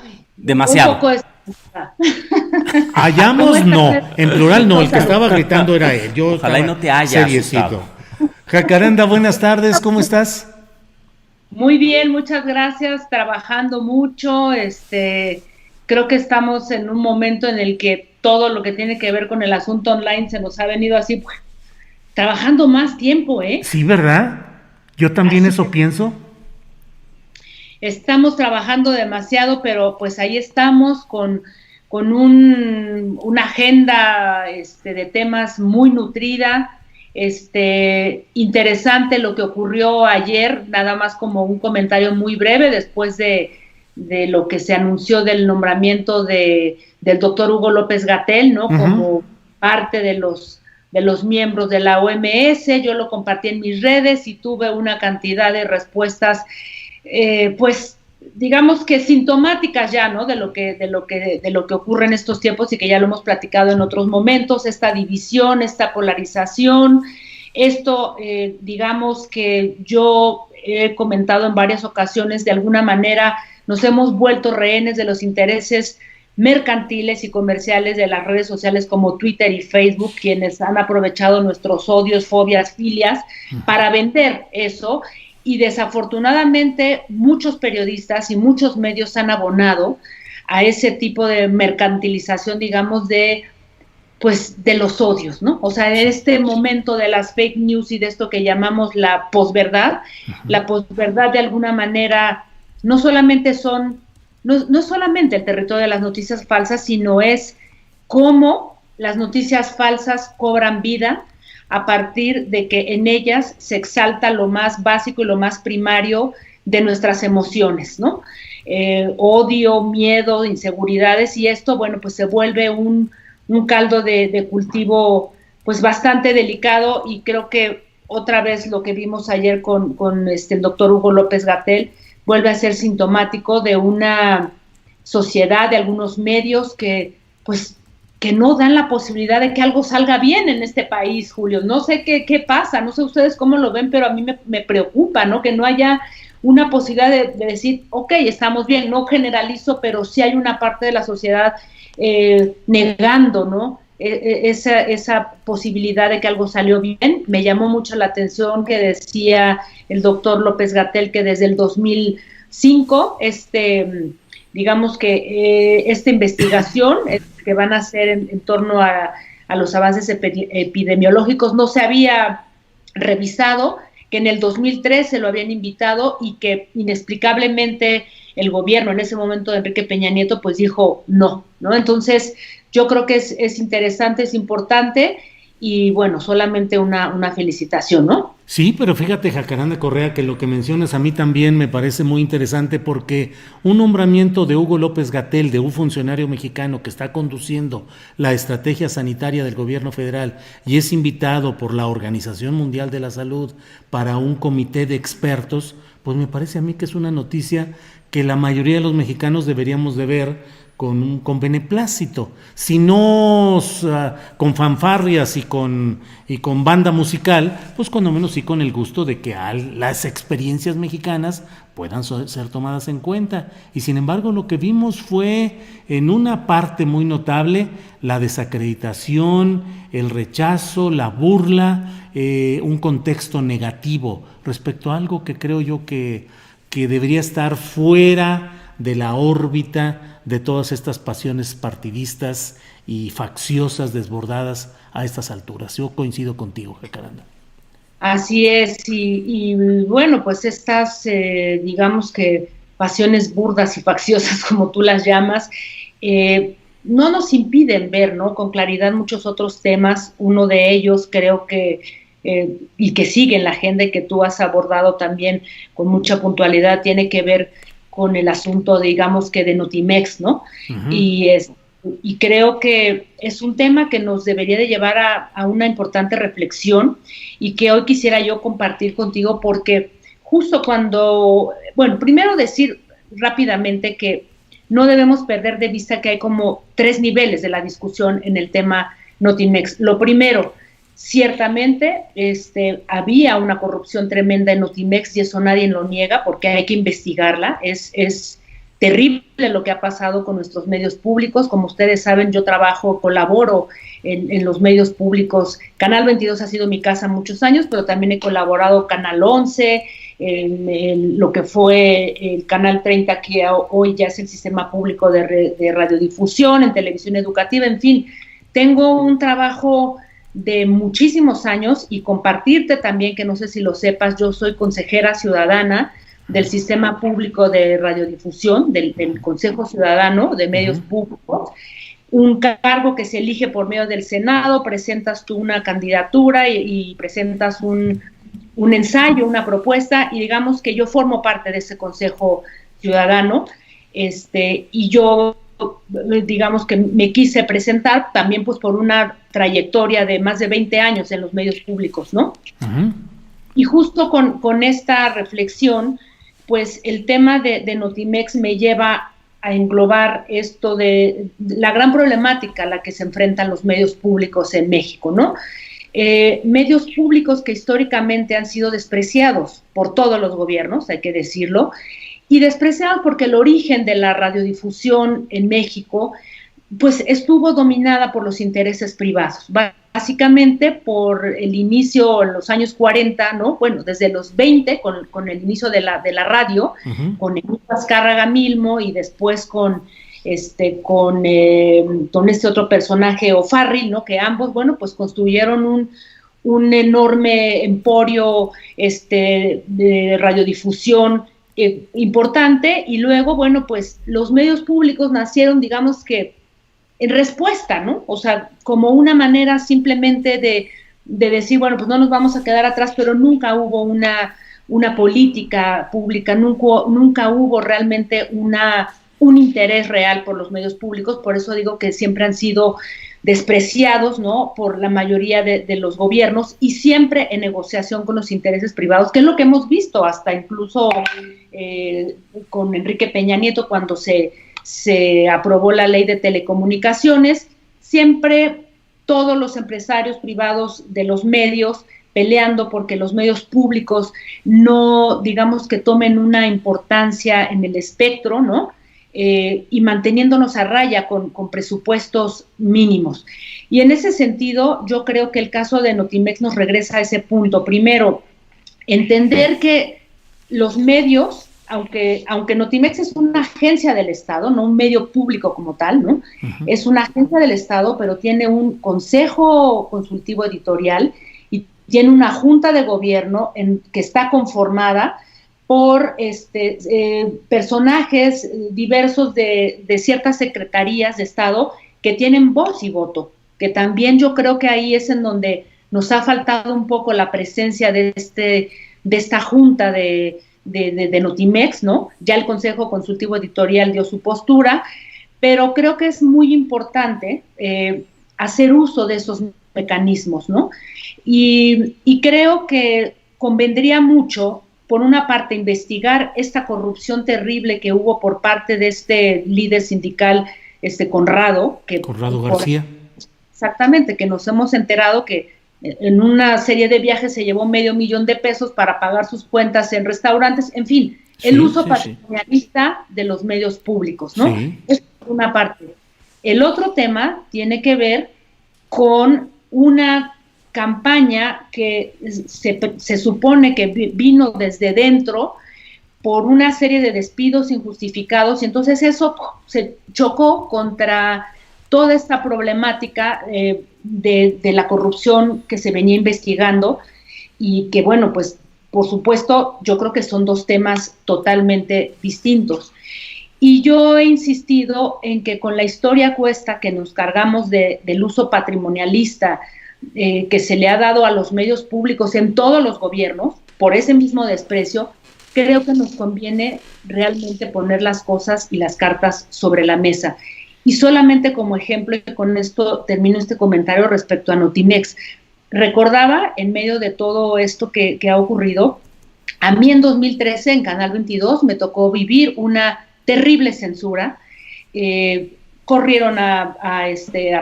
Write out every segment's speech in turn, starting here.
Un Demasiado. poco es... ¿Cómo Hallamos estás? no, en plural no, el que estaba gritando era él. Yo Ojalá y estaba no te haya seriecito. asustado. Jacaranda, buenas tardes, ¿cómo estás? Muy bien, muchas gracias, trabajando mucho, creo que estamos en un momento en el que todo lo que tiene que ver con el asunto online se nos ha venido así, pues, trabajando más tiempo, ¿eh? Sí, ¿verdad? Yo también Así eso es. pienso. Estamos trabajando demasiado, pero pues ahí estamos con una agenda de temas muy nutrida. Interesante lo que ocurrió ayer, nada más como un comentario muy breve después de lo que se anunció del nombramiento del doctor Hugo López Gatell, ¿no? Uh-huh. Como parte de los miembros de la OMS. Yo lo compartí en mis redes y tuve una cantidad de respuestas, pues digamos que sintomáticas ya, ¿no? De lo que ocurre en estos tiempos y que ya lo hemos platicado en otros momentos, esta división, esta polarización, esto, digamos que yo he comentado en varias ocasiones, de alguna manera nos hemos vuelto rehenes de los intereses mercantiles y comerciales de las redes sociales como Twitter y Facebook, quienes han aprovechado nuestros odios, fobias, filias para vender eso, y desafortunadamente muchos periodistas y muchos medios han abonado a ese tipo de mercantilización, digamos, pues de los odios, ¿no? O sea, en este momento de las fake news y de esto que llamamos la posverdad, la posverdad de alguna manera no solamente no solamente el territorio de las noticias falsas, sino es cómo las noticias falsas cobran vida a partir de que en ellas se exalta lo más básico y lo más primario de nuestras emociones, ¿no? Odio, miedo, inseguridades, y esto, bueno, pues se vuelve un caldo de cultivo pues bastante delicado, y creo que otra vez lo que vimos ayer con el doctor Hugo López Gatell vuelve a ser sintomático de una sociedad, de algunos medios que no dan la posibilidad de que algo salga bien en este país, Julio. No sé qué pasa, no sé ustedes cómo lo ven, pero a mí me preocupa, ¿no? Que no haya una posibilidad de decir, ok, estamos bien, no generalizo, pero sí hay una parte de la sociedad negando, ¿no? Esa posibilidad de que algo salió bien. Me llamó mucho la atención que decía el doctor López Gatell que desde el 2005, digamos que esta investigación que van a hacer en torno a los avances epidemiológicos no se había revisado, que en el 2003 se lo habían invitado y que inexplicablemente el gobierno en ese momento de Enrique Peña Nieto pues dijo no, ¿no? Entonces yo creo que es interesante, es importante, y bueno, solamente una felicitación, ¿no? Sí, pero fíjate, Jacaranda Correa, que lo que mencionas a mí también me parece muy interesante, porque un nombramiento de Hugo López Gatell, de un funcionario mexicano que está conduciendo la estrategia sanitaria del gobierno federal y es invitado por la Organización Mundial de la Salud para un comité de expertos, pues me parece a mí que es una noticia que la mayoría de los mexicanos deberíamos de ver con beneplácito, si no con fanfarrias y con banda musical, pues cuando menos sí con el gusto de que las experiencias mexicanas puedan ser tomadas en cuenta. Y sin embargo lo que vimos fue en una parte muy notable la desacreditación, el rechazo, la burla, un contexto negativo respecto a algo que creo yo que debería estar fuera de la órbita de todas estas pasiones partidistas y facciosas desbordadas a estas alturas. Yo coincido contigo, Jacaranda. Así es, y bueno, pues estas, digamos que pasiones burdas y facciosas, como tú las llamas, no nos impiden ver, ¿no?, con claridad muchos otros temas. Uno de ellos creo que, y que sigue en la agenda y que tú has abordado también con mucha puntualidad, tiene que ver con el asunto, digamos que de Notimex, ¿no? Uh-huh. Y creo que es un tema que nos debería de llevar a una importante reflexión, y que hoy quisiera yo compartir contigo, porque justo cuando, bueno, primero decir rápidamente que no debemos perder de vista que hay como 3 niveles de la discusión en el tema Notimex. Lo primero, ciertamente había una corrupción tremenda en Notimex, y eso nadie lo niega, porque hay que investigarla. Es terrible lo que ha pasado con nuestros medios públicos. Como ustedes saben, yo colaboro en los medios públicos. Canal 22 ha sido mi casa muchos años, pero también he colaborado Canal 11, en lo que fue el Canal 30, que hoy ya es el sistema público de radiodifusión, en televisión educativa, en fin. Tengo un trabajo de muchísimos años, y compartirte también, que no sé si lo sepas, yo soy consejera ciudadana del Sistema Público de Radiodifusión, del Consejo Ciudadano de Medios Públicos, un cargo que se elige por medio del Senado. Presentas tú una candidatura y presentas un ensayo, una propuesta, y digamos que yo formo parte de ese Consejo Ciudadano, y yo digamos que me quise presentar también pues por una trayectoria de más de 20 años en los medios públicos, ¿no? Y justo con esta reflexión, pues el tema de Notimex me lleva a englobar esto de la gran problemática a la que se enfrentan los medios públicos en México, ¿no? Medios públicos que históricamente han sido despreciados por todos los gobiernos, hay que decirlo, y despreciados porque el origen de la radiodifusión en México pues estuvo dominada por los intereses privados, básicamente por el inicio en los años 40, ¿no? Bueno, desde los 20 con el inicio de la radio, con Emilio Azcárraga Milmo, y después con este otro personaje, O'Farrill, ¿no? Que ambos, bueno, pues construyeron un enorme emporio de radiodifusión importante. Y luego, bueno, pues los medios públicos nacieron, digamos que en respuesta, ¿no? O sea, como una manera simplemente de decir, bueno, pues no nos vamos a quedar atrás, pero nunca hubo una política pública, nunca hubo realmente un interés real por los medios públicos. Por eso digo que siempre han sido despreciados, ¿no? Por la mayoría de los gobiernos, y siempre en negociación con los intereses privados, que es lo que hemos visto hasta incluso con Enrique Peña Nieto, cuando se aprobó la ley de telecomunicaciones. Siempre todos los empresarios privados de los medios peleando porque los medios públicos no, digamos, que tomen una importancia en el espectro, ¿no? Y manteniéndonos a raya con presupuestos mínimos. Y en ese sentido, yo creo que el caso de Notimex nos regresa a ese punto. Primero, entender que los medios, aunque Notimex es una agencia del Estado, no un medio público como tal, ¿no? Es una agencia del Estado, pero tiene un consejo consultivo editorial y tiene una junta de gobierno que está conformada por personajes diversos de ciertas secretarías de Estado que tienen voz y voto, que también yo creo que ahí es en donde nos ha faltado un poco la presencia de esta junta de Notimex, ¿no? Ya el Consejo Consultivo Editorial dio su postura, pero creo que es muy importante hacer uso de esos mecanismos, ¿no? Y creo que convendría mucho, por una parte, investigar esta corrupción terrible que hubo por parte de este líder sindical, Conrado García. Exactamente, que nos hemos enterado que en una serie de viajes se llevó $500,000 para pagar sus cuentas en restaurantes. En fin, el uso patrimonialista de los medios públicos, ¿no? Sí. Es una parte. El otro tema tiene que ver con una campaña que se supone que vino desde dentro por una serie de despidos injustificados, y entonces eso se chocó contra toda esta problemática de la corrupción que se venía investigando, y que, bueno, pues por supuesto yo creo que son dos temas totalmente distintos. Y yo he insistido en que con la historia cuesta que nos cargamos del uso patrimonialista que se le ha dado a los medios públicos en todos los gobiernos, por ese mismo desprecio, creo que nos conviene realmente poner las cosas y las cartas sobre la mesa. Y solamente como ejemplo, y con esto termino este comentario respecto a Notimex, recordaba, en medio de todo esto que ha ocurrido, a mí en 2013 en Canal 22 me tocó vivir una terrible censura. Corrieron a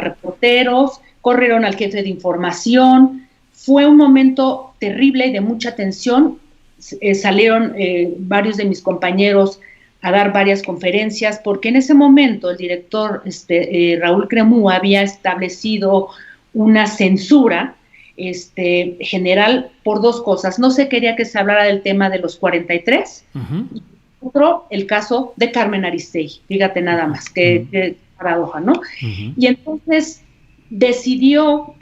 reporteros, corrieron al jefe de información. Fue un momento terrible y de mucha tensión. Salieron varios de mis compañeros a dar varias conferencias, porque en ese momento el director Raúl Cremú había establecido una censura general por dos cosas. No se quería que se hablara del tema de los 43, y otro, el caso de Carmen Aristegui, fíjate nada más, que paradoja, ¿no? Y entonces decidió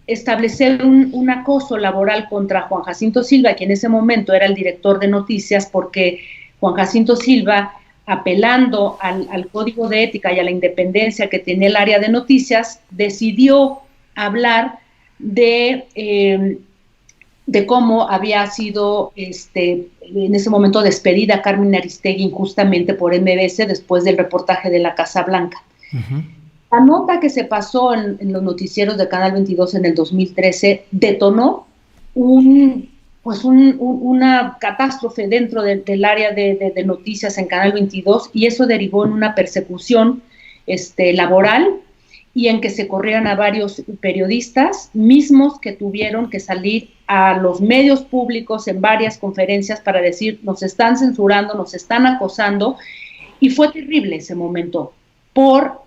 establecer un acoso laboral contra Juan Jacinto Silva, que en ese momento era el director de noticias, porque Juan Jacinto Silva, apelando al código de ética y a la independencia que tenía el área de noticias, decidió hablar de cómo había sido en ese momento despedida Carmen Aristegui injustamente por MBS después del reportaje de la Casa Blanca. La nota que se pasó en los noticieros de Canal 22 en el 2013 detonó una catástrofe dentro del área de noticias en Canal 22, y eso derivó en una persecución laboral, y en que se corrieran a varios periodistas mismos que tuvieron que salir a los medios públicos en varias conferencias para decir: nos están censurando, nos están acosando, y fue terrible ese momento por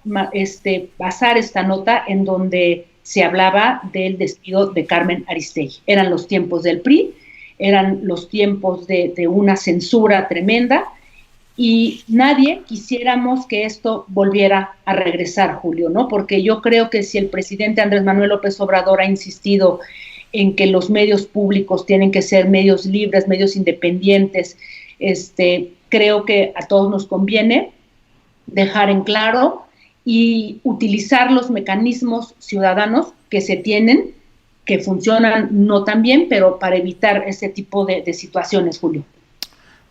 pasar esta nota en donde se hablaba del despido de Carmen Aristegui. Eran los tiempos del PRI, eran los tiempos de una censura tremenda, y nadie quisiéramos que esto volviera a regresar, Julio, ¿no? Porque yo creo que si el presidente Andrés Manuel López Obrador ha insistido en que los medios públicos tienen que ser medios libres, medios independientes, creo que a todos nos conviene dejar en claro y utilizar los mecanismos ciudadanos que se tienen, que funcionan no tan bien, pero para evitar ese tipo de situaciones, Julio.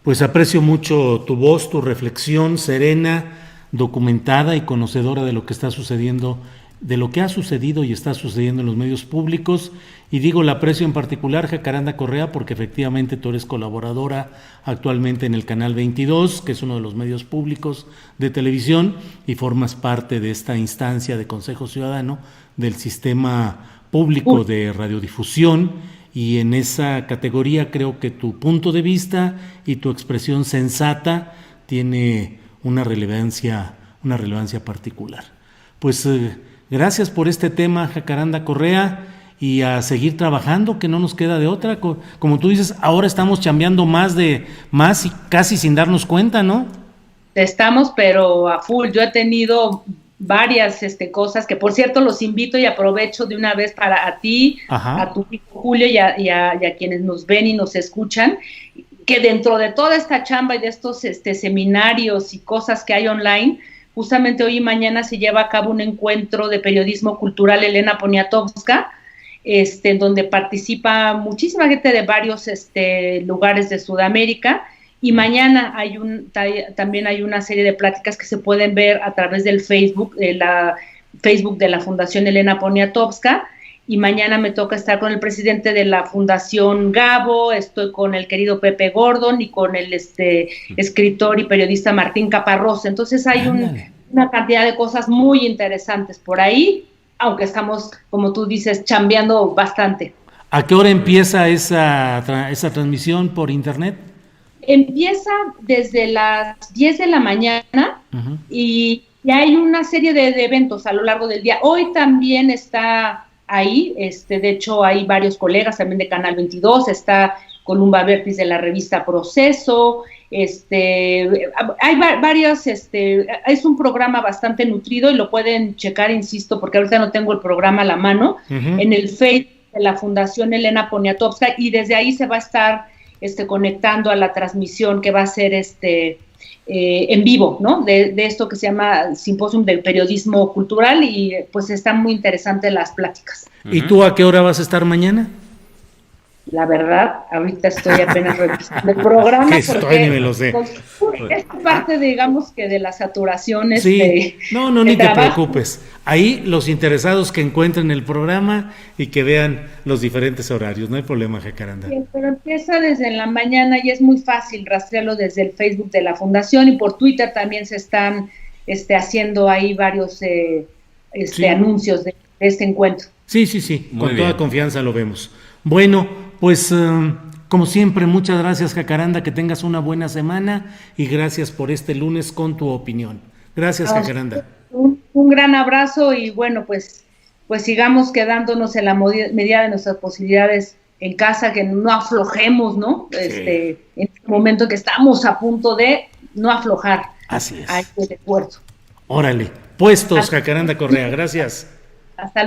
Pues aprecio mucho tu voz, tu reflexión serena, documentada y conocedora de lo que está sucediendo, de lo que ha sucedido y está sucediendo en los medios públicos. Y digo, la aprecio en particular, Jacaranda Correa, porque efectivamente tú eres colaboradora actualmente en el Canal 22, que es uno de los medios públicos de televisión, y formas parte de esta instancia de Consejo Ciudadano del sistema público de radiodifusión. Y en esa categoría creo que tu punto de vista y tu expresión sensata tiene una relevancia particular. Pues gracias por este tema, Jacaranda Correa, y a seguir trabajando, que no nos queda de otra. Como tú dices, ahora estamos chambeando más y casi sin darnos cuenta, ¿no? Estamos, pero a full. Yo he tenido varias cosas que, por cierto, los invito y aprovecho de una vez para a ti, a tu hijo Julio y a quienes nos ven y nos escuchan, que dentro de toda esta chamba y de estos seminarios y cosas que hay online, justamente hoy y mañana se lleva a cabo un encuentro de periodismo cultural Elena Poniatowska, en donde participa muchísima gente de varios lugares de Sudamérica. Y mañana también hay una serie de pláticas que se pueden ver a través del Facebook de la Fundación Elena Poniatowska. Y mañana me toca estar con el presidente de la Fundación Gabo, estoy con el querido Pepe Gordon y con el escritor y periodista Martín Caparrós. Entonces hay una cantidad de cosas muy interesantes por ahí, aunque estamos, como tú dices, chambeando bastante. ¿A qué hora empieza esa transmisión por internet? Empieza desde las 10 de la mañana y hay una serie de eventos a lo largo del día. Hoy también está ahí, de hecho hay varios colegas también de Canal 22, está Columba Bertis de la revista Proceso, hay varios, es un programa bastante nutrido y lo pueden checar, insisto, porque ahorita no tengo el programa a la mano, en el Facebook de la Fundación Elena Poniatowska, y desde ahí se va a estar conectando a la transmisión que va a ser en vivo, ¿no? De esto que se llama Simposium del Periodismo Cultural, y pues están muy interesantes las pláticas. ¿Y tú a qué hora vas a estar mañana? La verdad, ahorita estoy apenas revisando el programa. Que estoy, ni me lo sé. Es parte, digamos, que de las saturaciones. Sí, no, ni te preocupes. Ahí los interesados que encuentren el programa y que vean los diferentes horarios, no hay problema, Jacaranda. Sí, pero empieza desde la mañana y es muy fácil rastrearlo desde el Facebook de la Fundación, y por Twitter también se están haciendo ahí varios anuncios de este encuentro. Sí, con toda confianza lo vemos. Bueno, pues como siempre, muchas gracias, Jacaranda, que tengas una buena semana y gracias por este lunes con tu opinión. Gracias, Jacaranda. Un gran abrazo y bueno, pues sigamos quedándonos en la medida de nuestras posibilidades en casa, que no aflojemos, ¿no? Sí. En este momento que estamos a punto de no aflojar. Así es. A este esfuerzo. Órale, puestos, Jacaranda Correa, gracias. Hasta luego.